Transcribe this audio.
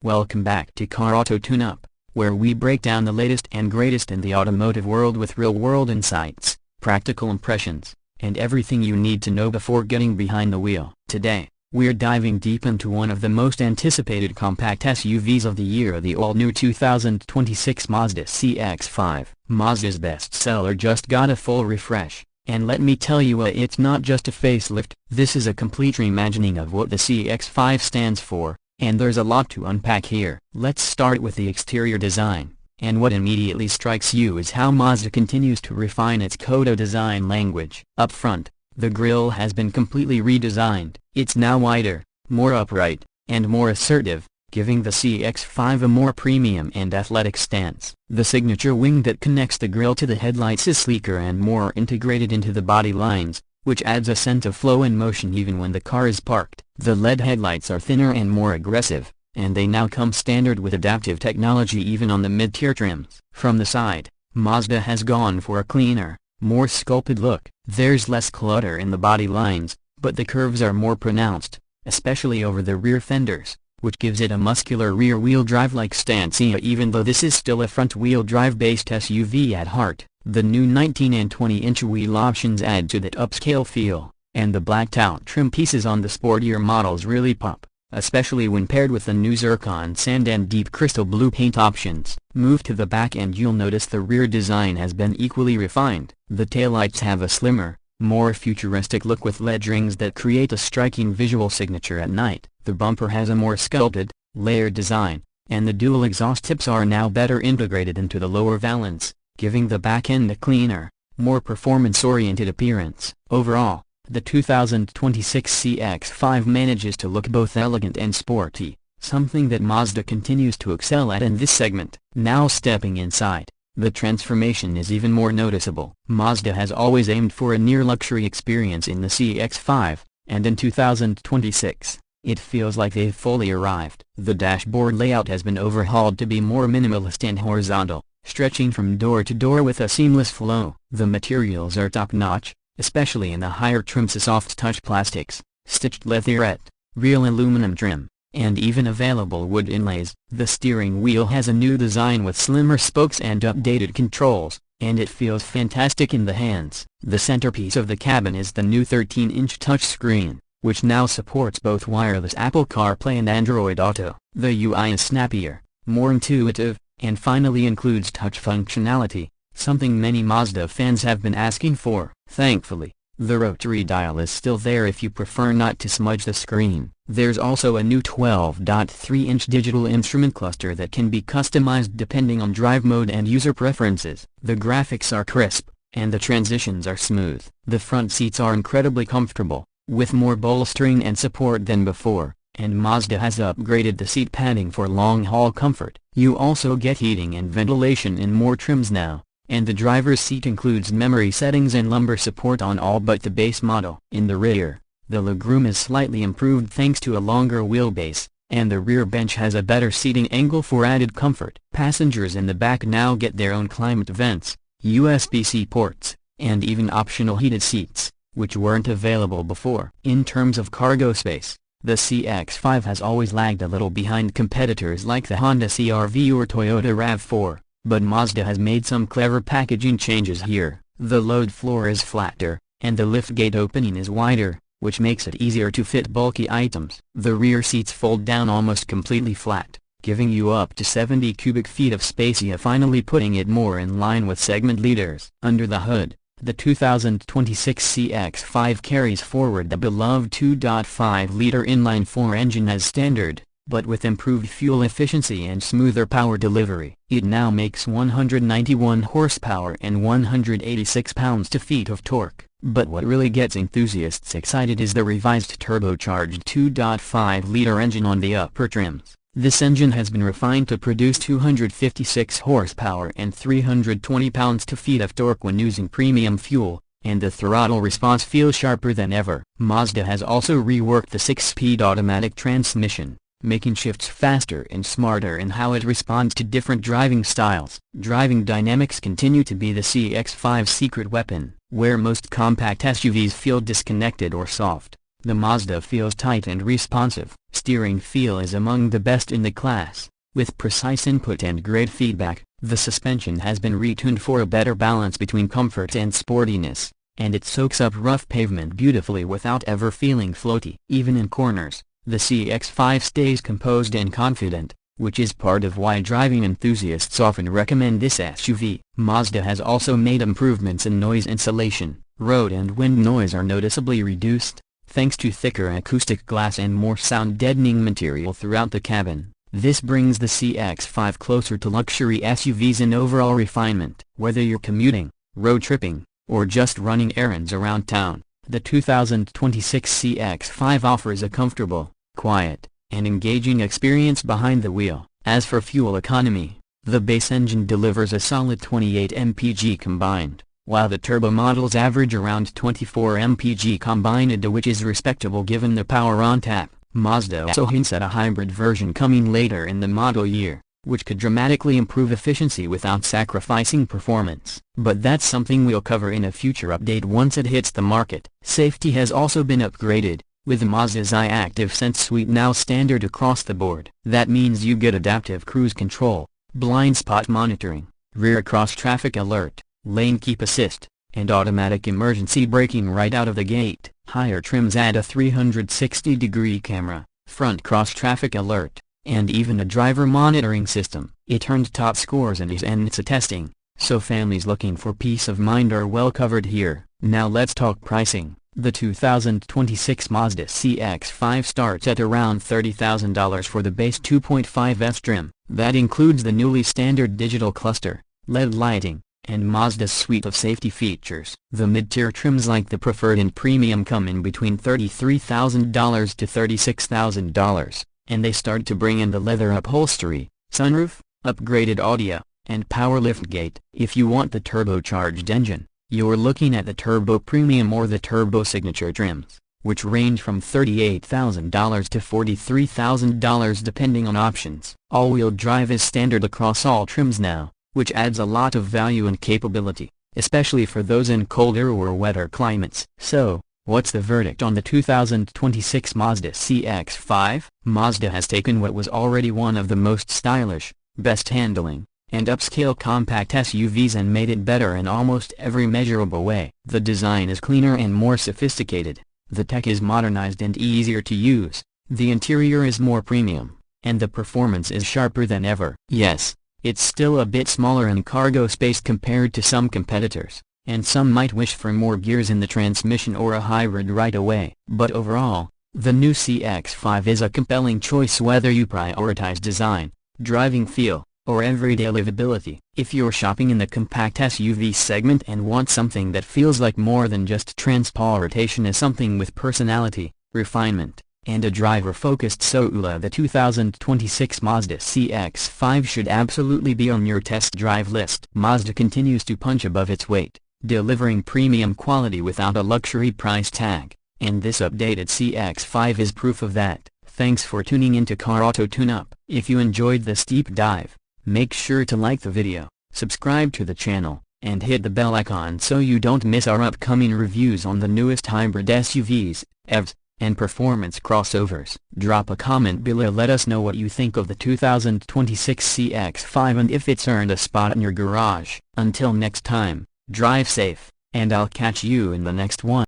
Welcome back to Car Auto Tune-Up, where we break down the latest and greatest in the automotive world with real-world insights, practical impressions, and everything you need to know before getting behind the wheel. Today, we're diving deep into one of the most anticipated compact SUVs of the year, the all-new 2026 Mazda CX-5. Mazda's bestseller just got a full refresh, and let me tell you, it's not just a facelift. This is a complete reimagining of what the CX-5 stands for. And there's a lot to unpack here. Let's start with the exterior design, and what immediately strikes you is how Mazda continues to refine its Kodo design language. Up front, the grille has been completely redesigned. It's now wider, more upright, and more assertive, giving the CX-5 a more premium and athletic stance. The signature wing that connects the grille to the headlights is sleeker and more integrated into the body lines, which adds a sense of flow and motion even when the car is parked. The LED headlights are thinner and more aggressive, and they now come standard with adaptive technology even on the mid-tier trims. From the side, Mazda has gone for a cleaner, more sculpted look. There's less clutter in the body lines, but the curves are more pronounced, especially over the rear fenders, which gives it a muscular rear-wheel drive-like stance. Even though this is still a front-wheel drive-based SUV at heart, the new 19 and 20-inch wheel options add to that upscale feel, and the blacked-out trim pieces on the sportier models really pop, especially when paired with the new zircon sand and deep crystal blue paint options. Move to the back and you'll notice the rear design has been equally refined. The taillights have a slimmer, more futuristic look with LED rings that create a striking visual signature at night. The bumper has a more sculpted, layered design, and the dual exhaust tips are now better integrated into the lower valance, giving the back end a cleaner, more performance-oriented appearance. Overall, the 2026 CX-5 manages to look both elegant and sporty, something that Mazda continues to excel at in this segment. Now stepping inside, the transformation is even more noticeable. Mazda has always aimed for a near-luxury experience in the CX-5, and in 2026, it feels like they've fully arrived. The dashboard layout has been overhauled to be more minimalist and horizontal, stretching from door to door with a seamless flow. The materials are top-notch, especially in the higher trims: soft-touch plastics, stitched leatherette, real aluminum trim, and even available wood inlays. The steering wheel has a new design with slimmer spokes and updated controls, and it feels fantastic in the hands. The centerpiece of the cabin is the new 13-inch touchscreen, which now supports both wireless Apple CarPlay and Android Auto. The UI is snappier, more intuitive, and finally includes touch functionality, something many Mazda fans have been asking for. Thankfully, the rotary dial is still there if you prefer not to smudge the screen. There's also a new 12.3-inch digital instrument cluster that can be customized depending on drive mode and user preferences. The graphics are crisp, and the transitions are smooth. The front seats are incredibly comfortable, with more bolstering and support than before, and Mazda has upgraded the seat padding for long-haul comfort. You also get heating and ventilation in more trims now, and the driver's seat includes memory settings and lumbar support on all but the base model. In the rear, the legroom is slightly improved thanks to a longer wheelbase, and the rear bench has a better seating angle for added comfort. Passengers in the back now get their own climate vents, USB-C ports, and even optional heated seats, which weren't available before. In terms of cargo space, the CX-5 has always lagged a little behind competitors like the Honda CR-V or Toyota RAV4, but Mazda has made some clever packaging changes here. The load floor is flatter, and the liftgate opening is wider, which makes it easier to fit bulky items. The rear seats fold down almost completely flat, giving you up to 70 cubic feet of space, finally putting it more in line with segment leaders. Under the hood, the 2026 CX-5 carries forward the beloved 2.5-liter inline-4 engine as standard, but with improved fuel efficiency and smoother power delivery. It now makes 191 horsepower and 186 pounds-feet of torque. But what really gets enthusiasts excited is the revised turbocharged 2.5-liter engine on the upper trims. This engine has been refined to produce 256 horsepower and 320 pounds-feet of torque when using premium fuel, and the throttle response feels sharper than ever. Mazda has also reworked the 6-speed automatic transmission, making shifts faster and smarter in how it responds to different driving styles. Driving dynamics continue to be the CX-5's secret weapon. Where most compact SUVs feel disconnected or soft, The Mazda feels tight and responsive. Steering feel is among the best in the class. With precise input and great feedback, the suspension has been retuned for a better balance between comfort and sportiness, and it soaks up rough pavement beautifully without ever feeling floaty. Even in corners, the CX-5 stays composed and confident, which is part of why driving enthusiasts often recommend this SUV. Mazda has also made improvements in noise insulation. Road and wind noise are noticeably reduced, thanks to thicker acoustic glass and more sound-deadening material throughout the cabin. This brings the CX-5 closer to luxury SUVs in overall refinement. Whether you're commuting, road tripping, or just running errands around town, the 2026 CX-5 offers a comfortable, quiet, and engaging experience behind the wheel. As for fuel economy, the base engine delivers a solid 28 mpg combined, while the turbo models average around 24 mpg combined, which is respectable given the power on tap. Mazda also hints at a hybrid version coming later in the model year, which could dramatically improve efficiency without sacrificing performance. But that's something we'll cover in a future update once it hits the market. Safety has also been upgraded, with Mazda's iActive Sense suite now standard across the board. That means you get adaptive cruise control, blind spot monitoring, rear cross-traffic alert, lane keep assist, and automatic emergency braking right out of the gate. Higher trims add a 360-degree camera, front cross-traffic alert, and even a driver monitoring system. It earned top scores in NHTSA testing, so families looking for peace of mind are well covered here. Now let's talk pricing. The 2026 Mazda CX-5 starts at around $30,000 for the base 2.5S trim. That includes the newly standard digital cluster, LED lighting, and Mazda's suite of safety features. The mid-tier trims like the Preferred and Premium come in between $33,000 to $36,000, and they start to bring in the leather upholstery, sunroof, upgraded audio, and power liftgate. If you want the turbocharged engine, you're looking at the Turbo Premium or the Turbo Signature trims, which range from $38,000 to $43,000 depending on options. All-wheel drive is standard across all trims now, which adds a lot of value and capability, especially for those in colder or wetter climates. So, what's the verdict on the 2026 Mazda CX-5? Mazda has taken what was already one of the most stylish, best handling, and upscale compact SUVs and made it better in almost every measurable way. The design is cleaner and more sophisticated, the tech is modernized and easier to use, the interior is more premium, and the performance is sharper than ever. Yes, it's still a bit smaller in cargo space compared to some competitors, and some might wish for more gears in the transmission or a hybrid right away. But overall, the new CX-5 is a compelling choice whether you prioritize design, driving feel, or everyday livability. If you're shopping in the compact SUV segment and want something that feels like more than just transportation, is something with personality, refinement, and a driver-focused soul, the 2026 Mazda CX-5 should absolutely be on your test drive list. Mazda continues to punch above its weight, delivering premium quality without a luxury price tag, and this updated CX-5 is proof of that. Thanks for tuning into Car Auto Tune-Up. If you enjoyed this deep dive, make sure to like the video, subscribe to the channel, and hit the bell icon so you don't miss our upcoming reviews on the newest hybrid SUVs, EVs, and performance crossovers. Drop a comment below, let us know what you think of the 2026 CX-5 and if it's earned a spot in your garage. Until next time, drive safe, and I'll catch you in the next one.